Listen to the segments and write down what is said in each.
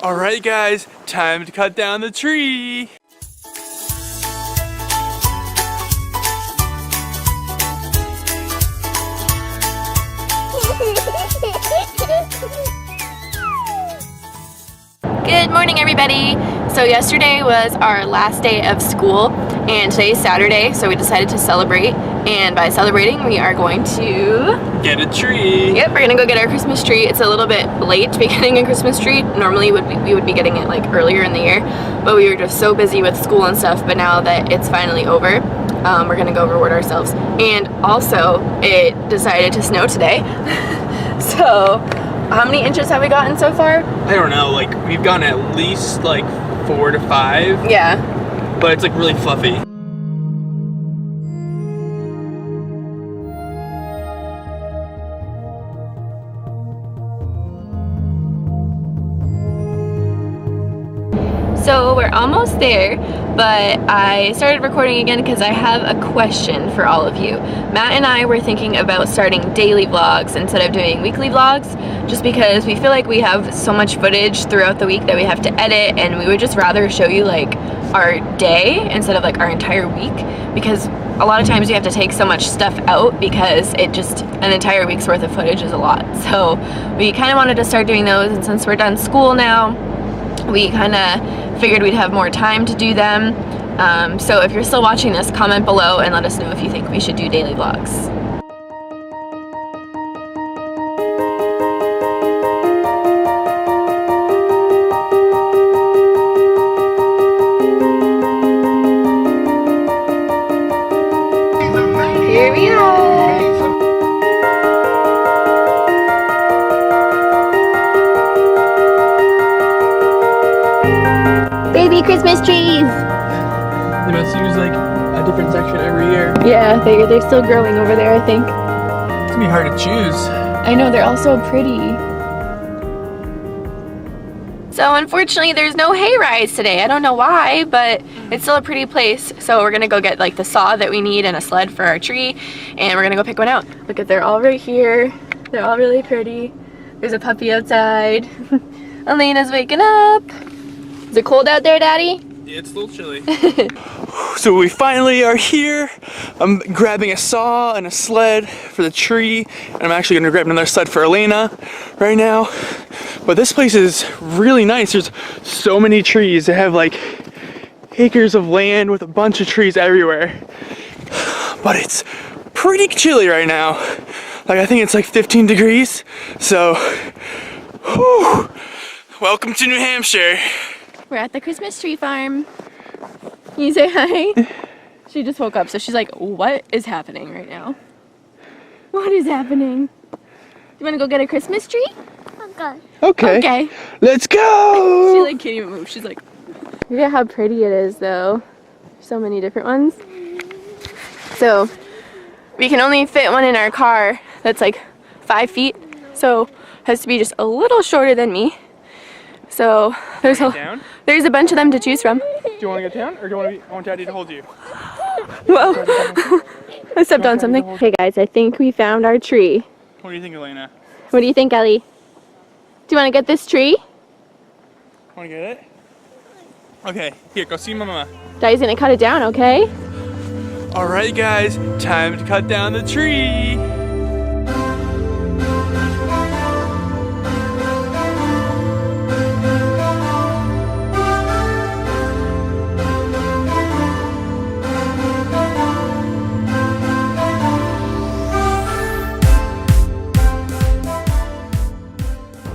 Alright guys, time to cut down the tree. Good morning, everybody. So yesterday was our last day of school and today's Saturday, so we decided to celebrate, and by celebrating we are going to get a tree. Yep, we're gonna go get our Christmas tree. It's a little bit late to be getting a Christmas tree. Normally we would be getting it like earlier in the year, but we were just so busy with school and stuff. But now that it's finally over, we're gonna go reward ourselves. And also it decided to snow today. So how many inches have we gotten so far? I don't know, like we've gotten at least like 4 to 5. Yeah. But it's like really fluffy. So we're almost there, but I started recording again because I have a question for all of you. Matt and I were thinking about starting daily vlogs instead of doing weekly vlogs, just because we feel like we have so much footage throughout the week that we have to edit, and we would just rather show you like our day instead of like our entire week, because a lot of times you have to take so much stuff out because an entire week's worth of footage is a lot. So we kind of wanted to start doing those, and since we're done school now, we kind of figured we'd have more time to do them. So if you're still watching this, comment below and let us know if you think we should do daily vlogs. Here we are. Baby Christmas trees! They must use like a different section every year. Yeah, they're still growing over there, I think. It's gonna be hard to choose. I know, they're all so pretty. So unfortunately there's no hay rides today. I don't know why, but it's still a pretty place. So we're gonna go get like the saw that we need and a sled for our tree, and we're gonna go pick one out. Look at, they're all right here. They're all really pretty. There's a puppy outside. Elena's waking up. Is it cold out there, Daddy? Yeah, it's a little chilly. So we finally are here. I'm grabbing a saw and a sled for the tree, and I'm actually gonna grab another sled for Elena right now. But this place is really nice. There's so many trees. They have like acres of land with a bunch of trees everywhere. But it's pretty chilly right now. Like I think it's like 15 degrees. So, whew, welcome to New Hampshire. We're at the Christmas tree farm. Can you say hi? She just woke up, so she's like, what is happening right now? What is happening? Do you want to go get a Christmas tree? Okay. Okay. Let's go! She like can't even move. She's like, look at how pretty it is though. So many different ones. So we can only fit one in our car that's like 5 feet. So it has to be just a little shorter than me. So there's a bunch of them to choose from. Do you want to get down, or do you want Daddy to hold you? Whoa. I stepped on something. Hey guys, I think we found our tree. What do you think, Elena? What do you think, Ellie? Do you want to get this tree? Want to get it? Okay, here, go see Mama. Daddy's gonna cut it down, okay? Alright guys, time to cut down the tree.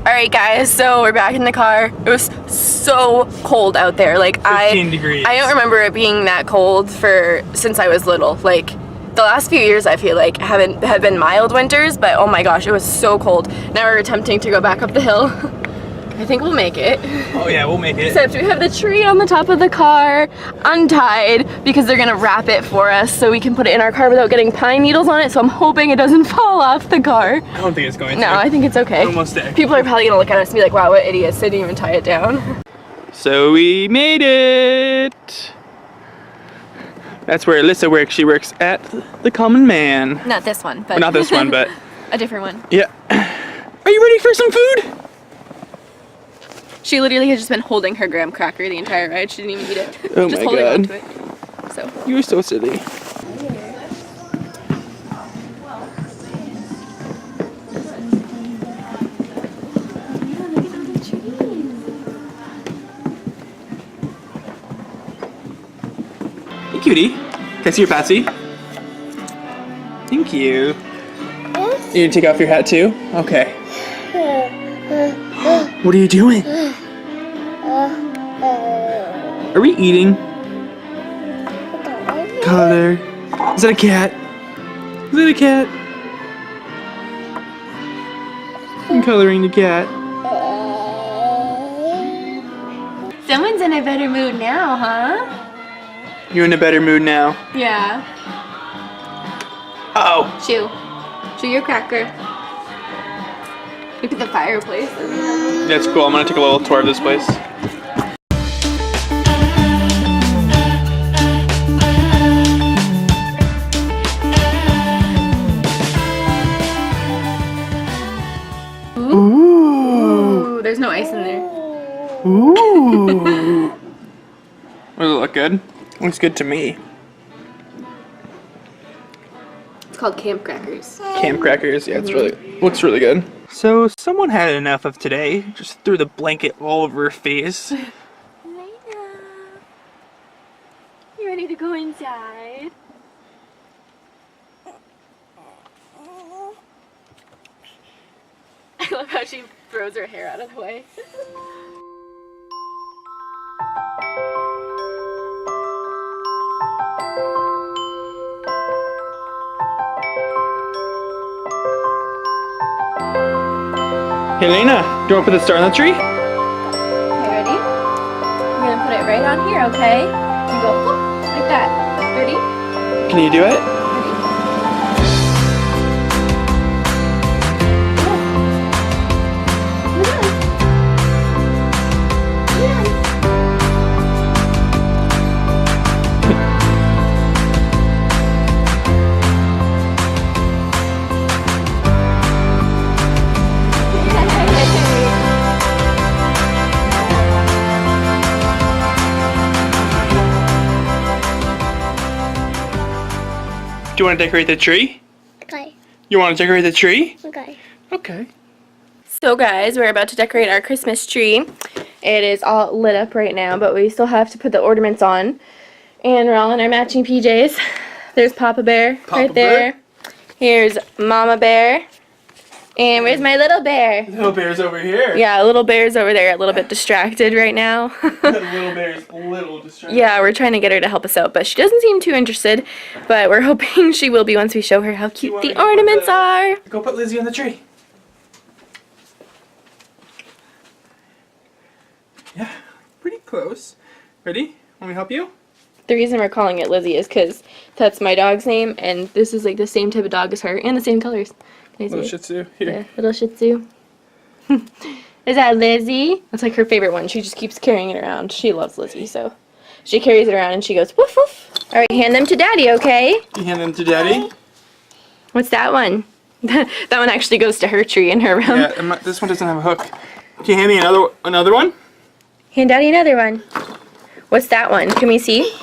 Alright guys, so we're back in the car. It was so cold out there. Like 15 degrees. I don't remember it being that cold since I was little. Like the last few years I feel like have been mild winters, but oh my gosh, it was so cold. Now we're attempting to go back up the hill. I think we'll make it. Oh yeah, we'll make it. Except we have the tree on the top of the car untied because they're gonna wrap it for us so we can put it in our car without getting pine needles on it, so I'm hoping it doesn't fall off the car. I don't think it's going to. No, I think it's okay. We're almost there. People are probably gonna look at us and be like, wow, what idiots, they didn't even tie it down. So we made it. That's where Alyssa works. She works at the Common Man. Not this one, but Well, not this one, but a different one. yeah. Are you ready for some food? She literally has just been holding her graham cracker the entire ride. She didn't even eat it. Oh Just my holding God. on to it. So. You're so silly. Hey, cutie. Can I see your Patsy? Thank you. You need to take off your hat too? Okay. What are you doing? Are we eating? Color. Is that a cat? Is that a cat? I'm coloring the cat. Someone's in a better mood now, huh? You're in a better mood now. Yeah. Uh-oh. Chew. Chew your cracker. Look at the fireplace. That's cool. I'm gonna take a little tour of this place. Ooh, there's no ice in there. Ooh. Does it look good? Looks good to me. It's called camp crackers. Camp crackers. Yeah, it's really looks really good. So someone had enough of today. Just threw the blanket all over her face. Elena, you ready to go inside? I love how she throws her hair out of the way. Hey, Lena, do you want to put the star on the tree? Okay, ready? We're gonna put it right on here, okay? You go whoop, like that. Ready? Can you do it? Do you want to decorate the tree? Okay. You want to decorate the tree? Okay. Okay. So guys, we're about to decorate our Christmas tree. It is all lit up right now, but we still have to put the ornaments on. And we're all in our matching PJs. There's Papa Bear right there. Here's Mama Bear. And where's my little bear? Little bear's over here. Yeah, little bear's over there, a little bit distracted right now. Little bear's a little distracted. Yeah, we're trying to get her to help us out, but she doesn't seem too interested. But we're hoping she will be once we show her how cute the ornaments are. Go put Lizzie on the tree. Yeah, pretty close. Ready? Want me to help you? The reason we're calling it Lizzie is because that's my dog's name, and this is like the same type of dog as her, and the same colors. Can I see Little it? Shih Tzu. Here. Yeah, little Shih Tzu. Is that Lizzie? That's like her favorite one. She just keeps carrying it around. She loves Lizzie, so she carries it around and she goes woof woof. All right, hand them to Daddy, okay? You hand them to Daddy? What's that one? That one actually goes to her tree in her room. Yeah, this one doesn't have a hook. Can you hand me another one? Hand Daddy another one. What's that one? Can we see?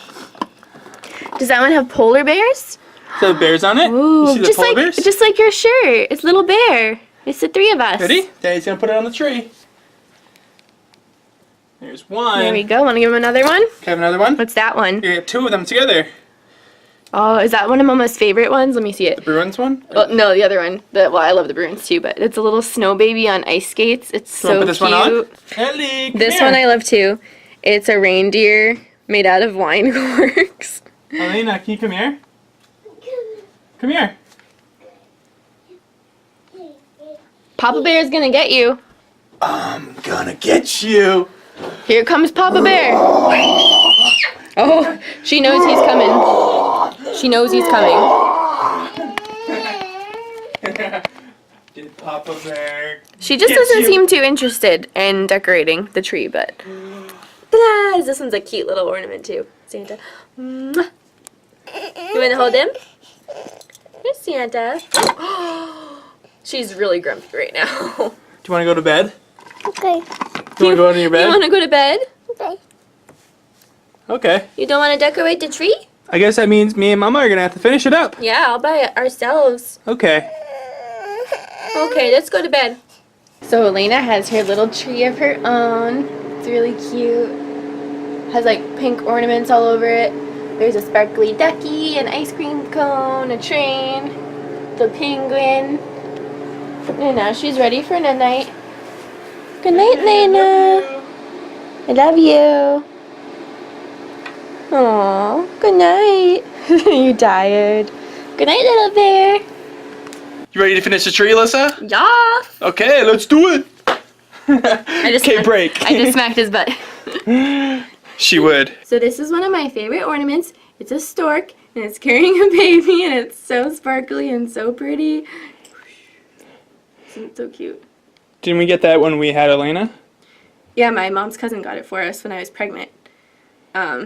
Does that one have polar bears? So the bears on it? Ooh, You see the just polar like bears? just like your shirt. It's little bear. It's the three of us. Ready? Daddy's gonna put it on the tree. There's one. There we go. Want to give him another one? Can I have another one? What's that one? You get two of them together. Oh, is that one of Mama's favorite ones? Let me see it. Bruins one? Well, no, the other one. Well, I love the Bruins too, but it's a little snow baby on ice skates. It's You wanna so put this cute. one on? Ellie, come This here. one I love too. It's a reindeer made out of wine corks. Elena, can you come here? Come here. Papa Bear's gonna get you. I'm gonna get you. Here comes Papa Bear. Oh, she knows he's coming. She knows he's coming. Get Papa Bear. She just Get doesn't you. seem too interested in decorating the tree, but ta-da! This one's a cute little ornament too. Santa. Mwah. You wanna hold him? Here's Santa. She's really grumpy right now. Do you want to go to bed? Okay. You wanna go into your bed? You wanna go to bed? Okay. Okay. You don't wanna decorate the tree? I guess that means me and Mama are gonna have to finish it up. Yeah, I'll buy it ourselves. Okay. Okay, let's go to bed. So Elena has her little tree of her own. It's really cute. Has like pink ornaments all over it. There's a sparkly ducky, an ice cream cone, a train, the penguin. And now she's ready for the night. Good night, Lena. I love you. Aw, good night. You tired. Good night, little bear. You ready to finish the tree, Alyssa? Yeah. Okay, let's do it. Okay, smacked- break. I just smacked his butt. She would. So this is one of my favorite ornaments. It's a stork, and it's carrying a baby, and it's so sparkly and so pretty. Isn't it so cute? Didn't we get that when we had Elena? Yeah, my mom's cousin got it for us when I was pregnant.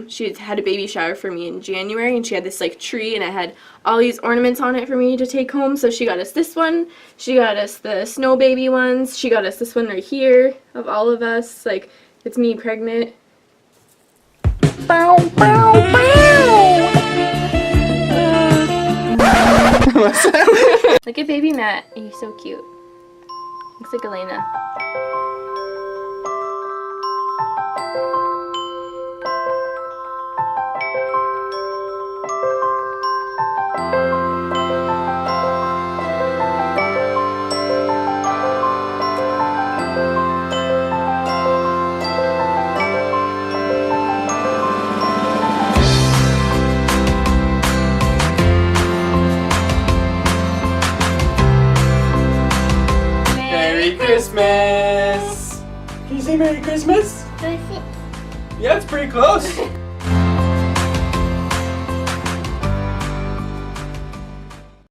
She had a baby shower for me in January, and she had this like tree, and it had all these ornaments on it for me to take home. So she got us this one. She got us the snow baby ones. She got us this one right here of all of us. Like, it's me pregnant. Bow, bow, bow. Look at baby Matt. He's so cute. Looks like Elena. Merry Christmas! Can you say Merry Christmas? Yeah, it's pretty close.